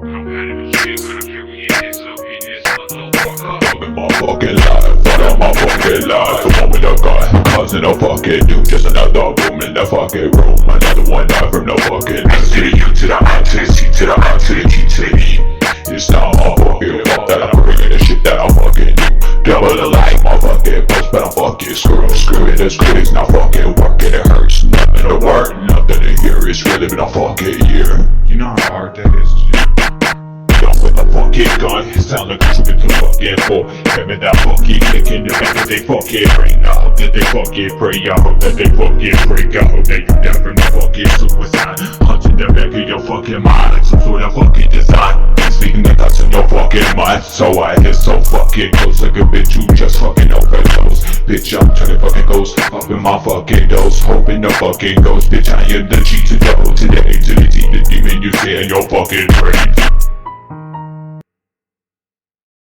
My fucking life, but I'm my fucking life. The one with a gun, causing a fucking dude. Just another room in the fucking room. Another one died from the fucking S to the U to the I to the C to the I to the T to the E. It's not my fucking fault that I'm bringing the shit that I fucking do. Double the life, my fucking post, but I'm fucking screwing. This critics not fucking working. It hurts nothing to work, nothing to hear. It's really been a fucking year. You know how hard that is, G. With a fucking gun, it's time to contribute to fucking for. Having that fucking click in the back that they fucking bring. I hope that they fucking pray. I hope that they fucking break. I hope that you die from the fucking suicide. Hunting the back of your fucking mind like some sort of fucking design. Speaking the thoughts in your fucking mind. So I hit so fucking close like a bitch you just fucking overdose. Bitch, I'm turning fucking ghost up in my fucking dose. Hoping the fucking ghost. Bitch, I am the G to the O today. To the T, the demon you see in your fucking brain.